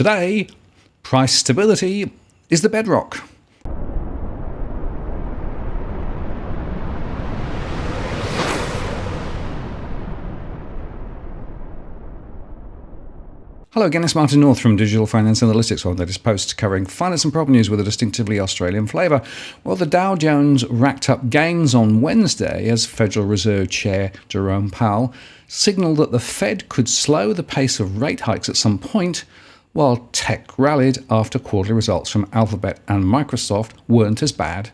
Today, price stability is the bedrock. Hello again, it's Martin North from Digital Finance Analytics, one of the latest posts covering finance and property news with a distinctively Australian flavour. Well, the Dow Jones racked up gains on Wednesday as Federal Reserve Chair Jerome Powell signalled that the Fed could slow the pace of rate hikes at some point, while tech rallied after quarterly results from Alphabet and Microsoft weren't as bad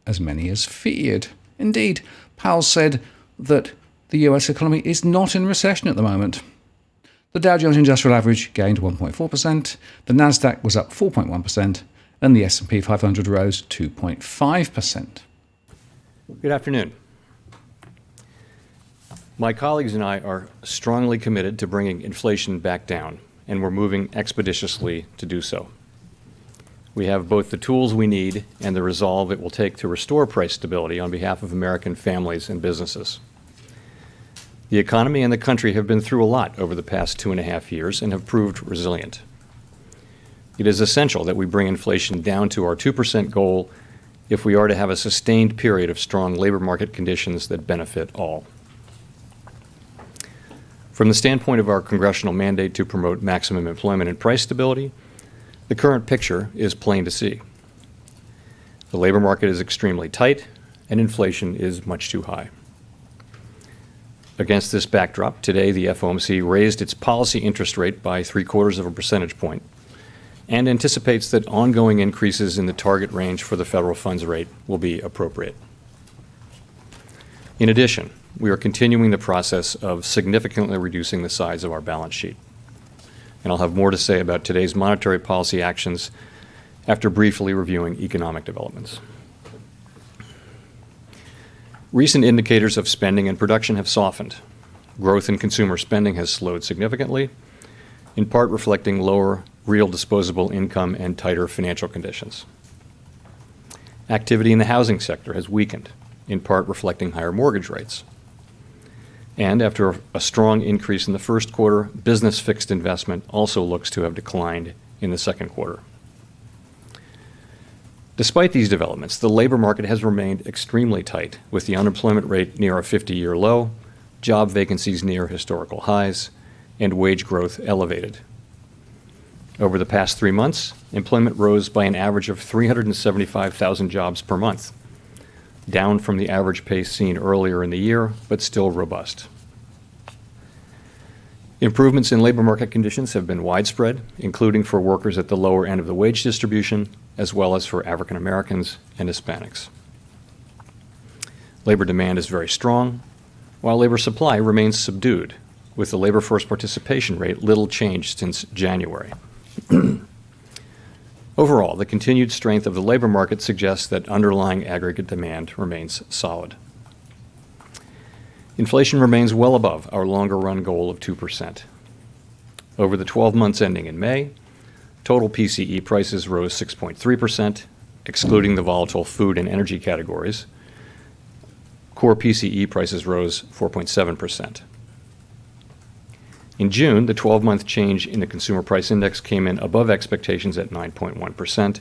as many as feared. Indeed, Powell said that the US economy is not in recession at the moment. The Dow Jones Industrial Average gained 1.4%, the Nasdaq was up 4.1%, and the S&P 500 rose 2.5%. Good afternoon. My colleagues and I are strongly committed to bringing inflation back down, and we're moving expeditiously to do so. We have both the tools we need and the resolve it will take to restore price stability on behalf of American families and businesses. The economy and the country have been through a lot over the past 2.5 years and have proved resilient. It is essential that we bring inflation down to our 2% goal if we are to have a sustained period of strong labor market conditions that benefit all. From the standpoint of our congressional mandate to promote maximum employment and price stability, the current picture is plain to see. The labor market is extremely tight and inflation is much too high. Against this backdrop, today the FOMC raised its policy interest rate by 0.75 percentage point and anticipates that ongoing increases in the target range for the federal funds rate will be appropriate. In addition, we are continuing the process of significantly reducing the size of our balance sheet. And I'll have more to say about today's monetary policy actions after briefly reviewing economic developments. Recent indicators of spending and production have softened. Growth in consumer spending has slowed significantly, in part reflecting lower real disposable income and tighter financial conditions. Activity in the housing sector has weakened, in part reflecting higher mortgage rates. And after a strong increase in the first quarter, business fixed investment also looks to have declined in the second quarter. Despite these developments, the labor market has remained extremely tight, with the unemployment rate near a 50-year low, job vacancies near historical highs, and wage growth elevated. Over the past 3 months, employment rose by an average of 375,000 jobs per month, down from the average pace seen earlier in the year, but still robust. Improvements in labor market conditions have been widespread, including for workers at the lower end of the wage distribution, as well as for African Americans and Hispanics. Labor demand is very strong, while labor supply remains subdued, with the labor force participation rate little changed since January. Overall, the continued strength of the labor market suggests that underlying aggregate demand remains solid. Inflation remains well above our longer-run goal of 2%. Over the 12 months ending in May, total PCE prices rose 6.3%, excluding the volatile food and energy categories. Core PCE prices rose 4.7%. In June, the 12-month change in the Consumer Price Index came in above expectations at 9.1%,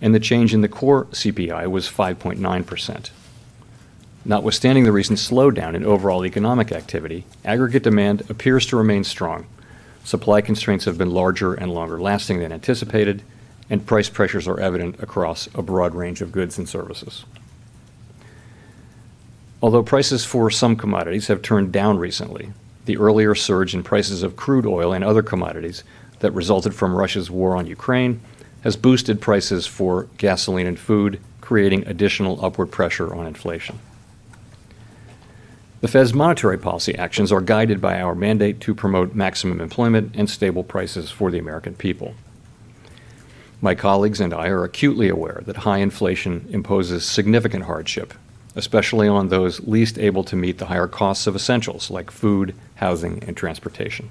and the change in the core CPI was 5.9%. Notwithstanding the recent slowdown in overall economic activity, aggregate demand appears to remain strong. Supply constraints have been larger and longer lasting than anticipated, and price pressures are evident across a broad range of goods and services. Although prices for some commodities have turned down recently, the earlier surge in prices of crude oil and other commodities that resulted from Russia's war on Ukraine has boosted prices for gasoline and food, creating additional upward pressure on inflation. The Fed's monetary policy actions are guided by our mandate to promote maximum employment and stable prices for the American people. My colleagues and I are acutely aware that high inflation imposes significant hardship, especially on those least able to meet the higher costs of essentials like food, housing, and transportation.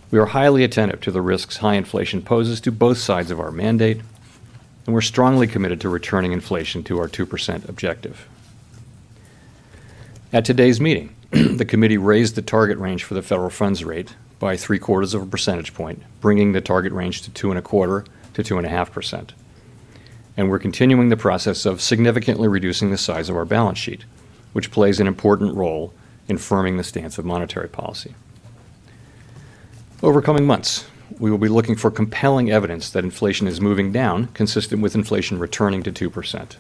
We are highly attentive to the risks high inflation poses to both sides of our mandate, and we're strongly committed to returning inflation to our 2% objective. At today's meeting, the committee raised the target range for the federal funds rate by 0.75 of a percentage point, bringing the target range to 2.25% to 2.5%. And we're continuing the process of significantly reducing the size of our balance sheet, which plays an important role in firming the stance of monetary policy. Over coming months, we will be looking for compelling evidence that inflation is moving down, consistent with inflation returning to 2%.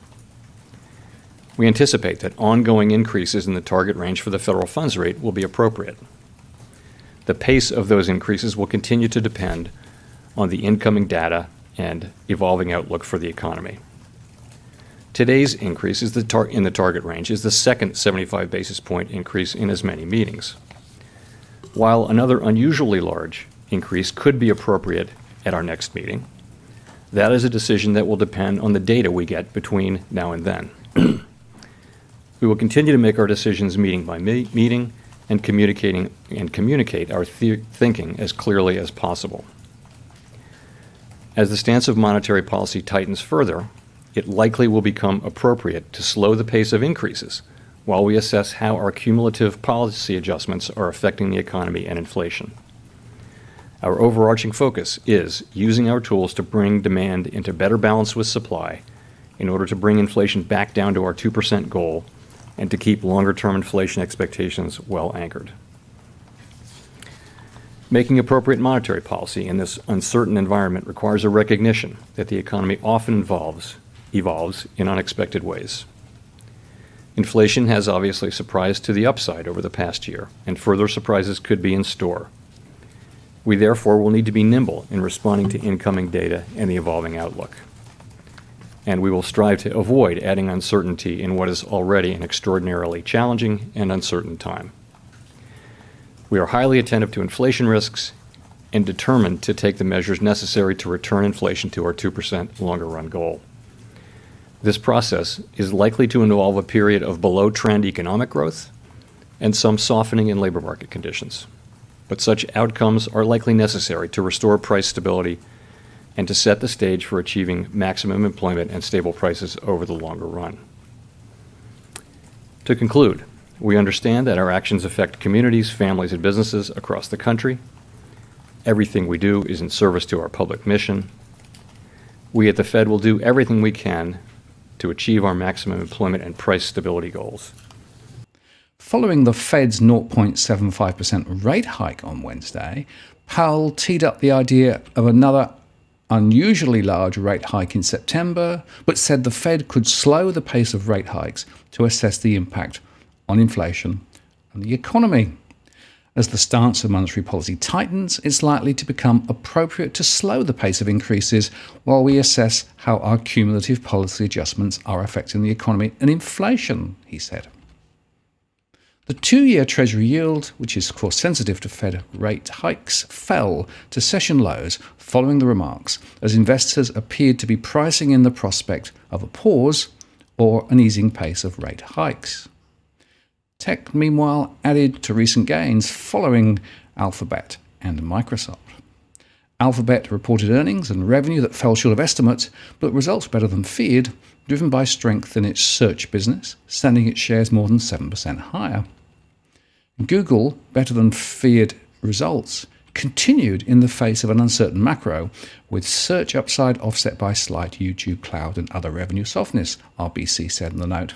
We anticipate that ongoing increases in the target range for the federal funds rate will be appropriate. The pace of those increases will continue to depend on the incoming data and evolving outlook for the economy. Today's increase in the target range is the second 75 basis point increase in as many meetings. While another unusually large increase could be appropriate at our next meeting, that is a decision that will depend on the data we get between now and then. We will continue to make our decisions meeting by meeting and communicate our thinking as clearly as possible. As the stance of monetary policy tightens further, it likely will become appropriate to slow the pace of increases while we assess how our cumulative policy adjustments are affecting the economy and inflation. Our overarching focus is using our tools to bring demand into better balance with supply in order to bring inflation back down to our 2% goal and to keep longer-term inflation expectations well anchored. Making appropriate monetary policy in this uncertain environment requires a recognition that the economy often evolves in unexpected ways. Inflation has obviously surprised to the upside over the past year, and further surprises could be in store. We therefore will need to be nimble in responding to incoming data and the evolving outlook. And we will strive to avoid adding uncertainty in what is already an extraordinarily challenging and uncertain time. We are highly attentive to inflation risks and determined to take the measures necessary to return inflation to our 2% longer-run goal. This process is likely to involve a period of below-trend economic growth and some softening in labor market conditions. But such outcomes are likely necessary to restore price stability and to set the stage for achieving maximum employment and stable prices over the longer run. To conclude, we understand that our actions affect communities, families, and businesses across the country. Everything we do is in service to our public mission. We at the Fed will do everything we can to achieve our maximum employment and price stability goals. Following the Fed's 0.75% rate hike on Wednesday, Powell teed up the idea of another unusually large rate hike in September, but said the Fed could slow the pace of rate hikes to assess the impact on inflation and the economy. As the stance of monetary policy tightens, it's likely to become appropriate to slow the pace of increases while we assess how our cumulative policy adjustments are affecting the economy and inflation, he said. The 2-year Treasury yield, which is of course sensitive to Fed rate hikes, fell to session lows following the remarks, as investors appeared to be pricing in the prospect of a pause or an easing pace of rate hikes. Tech, meanwhile, added to recent gains following Alphabet and Microsoft. Alphabet reported earnings and revenue that fell short of estimates, but results better than feared, driven by strength in its search business, sending its shares more than 7% higher. Google, better than feared results, continued in the face of an uncertain macro, with search upside offset by slight YouTube cloud and other revenue softness, RBC said in the note.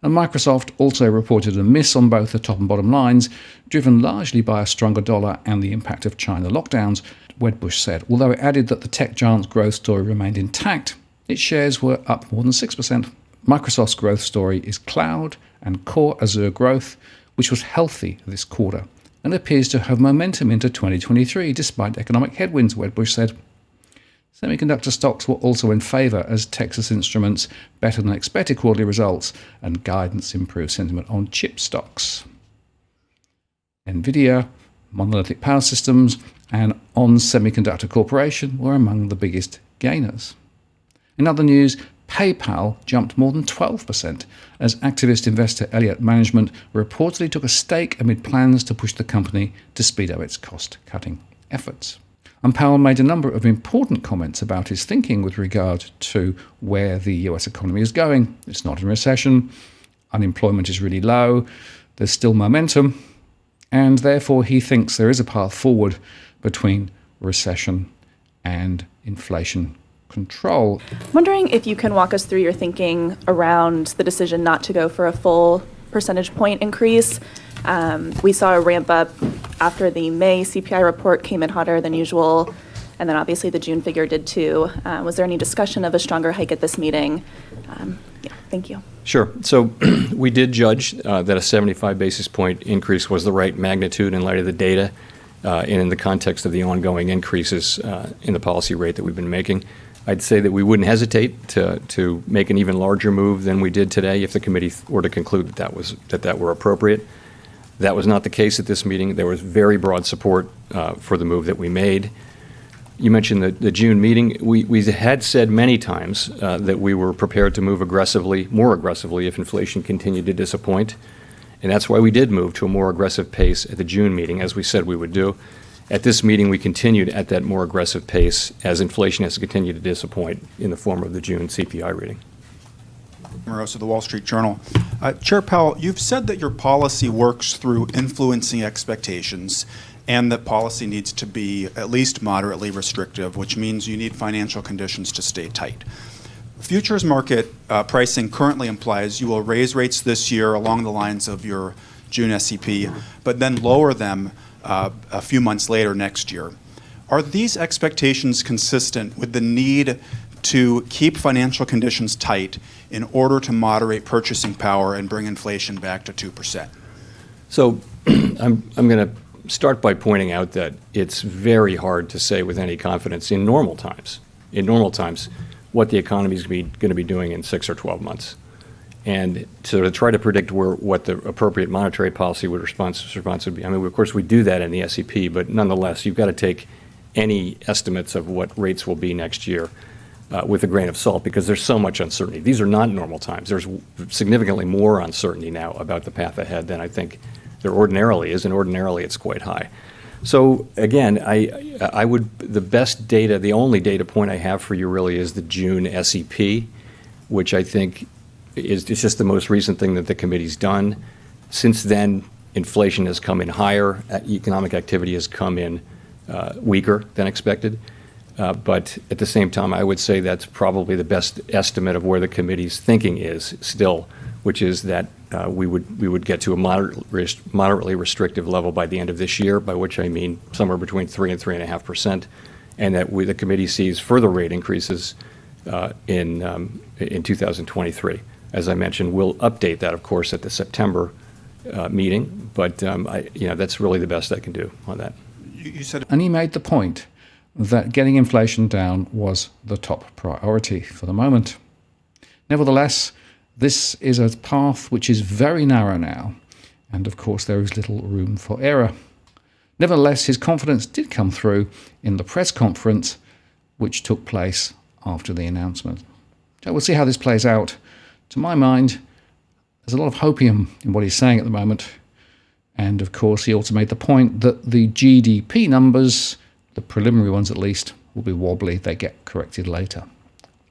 And Microsoft also reported a miss on both the top and bottom lines, driven largely by a stronger dollar and the impact of China lockdowns, Wedbush said, although it added that the tech giant's growth story remained intact. Its shares were up more than 6%. Microsoft's growth story is cloud and core Azure growth, which was healthy this quarter and appears to have momentum into 2023 despite economic headwinds, Wedbush said. Semiconductor stocks were also in favour as Texas Instruments better than expected quarterly results and guidance improved sentiment on chip stocks. Nvidia, Monolithic Power Systems and ON Semiconductor Corporation were among the biggest gainers. In other news, PayPal jumped more than 12% as activist investor Elliott Management reportedly took a stake amid plans to push the company to speed up its cost-cutting efforts. And Powell made a number of important comments about his thinking with regard to where the US economy is going. It's not in recession, unemployment is really low, there's still momentum, and therefore he thinks there is a path forward between recession and inflation control. Wondering if you can walk us through your thinking around the decision not to go for a full percentage point increase. We saw a ramp up after the May CPI report came in hotter than usual, and then obviously the June figure did too. Was there any discussion of a stronger hike at this meeting? Thank you. Sure. So we did judge that a 75 basis point increase was the right magnitude in light of the data and in the context of the ongoing increases in the policy rate that we've been making. I'd say that we wouldn't hesitate to make an even larger move than we did today if the committee were to conclude that were appropriate. That was not the case at this meeting. There was very broad support for the move that we made. You mentioned the June meeting. We had said many times that we were prepared to move more aggressively if inflation continued to disappoint. And that's why we did move to a more aggressive pace at the June meeting, as we said we would do. At this meeting, we continued at that more aggressive pace as inflation has continued to disappoint in the form of the June CPI reading. Moroso, the Wall Street Journal. Chair Powell, you've said that your policy works through influencing expectations and that policy needs to be at least moderately restrictive, which means you need financial conditions to stay tight. Futures market pricing currently implies you will raise rates this year along the lines of your June SEP, but then lower them a few months later next year. Are these expectations consistent with the need to keep financial conditions tight in order to moderate purchasing power and bring inflation back to 2%? So I'm going to start by pointing out that it's very hard to say with any confidence in normal times what the economy is going to be doing in 6 or 12 months. And to try to predict what the appropriate monetary policy response would be. I mean, of course, we do that in the SEP, but nonetheless, you've got to take any estimates of what rates will be next year with a grain of salt because there's so much uncertainty. These are not normal times. There's significantly more uncertainty now about the path ahead than I think there ordinarily is, and ordinarily it's quite high. So again, the only data point I have for you really is the June SEP, which I think is just the most recent thing that the committee's done. Since then, inflation has come in higher, economic activity has come in weaker than expected. But at the same time, I would say that's probably the best estimate of where the committee's thinking is still, which is that we would get to a moderately restrictive level by the end of this year, by which I mean somewhere between 3 and 3.5%, and that the committee sees further rate increases in 2023. As I mentioned, we'll update that, of course, at the September meeting, but that's really the best I can do on that. You said, And he made the point that getting inflation down was the top priority for the moment. Nevertheless, this is a path which is very narrow now, and of course there is little room for error. Nevertheless, his confidence did come through in the press conference which took place after the announcement. So we'll see how this plays out. To my mind, there's a lot of hopium in what he's saying at the moment. And of course, he also made the point that the GDP numbers, the preliminary ones at least, will be wobbly. They get corrected later.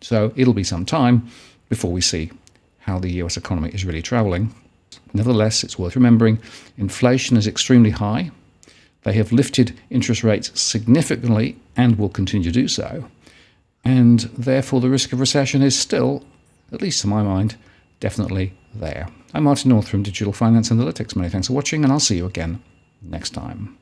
So it'll be some time before we see how the US economy is really traveling. Nevertheless, it's worth remembering inflation is extremely high. They have lifted interest rates significantly and will continue to do so. And therefore, the risk of recession is still, at least to my mind, definitely there. I'm Martin North from Digital Finance Analytics. Many thanks for watching, and I'll see you again next time.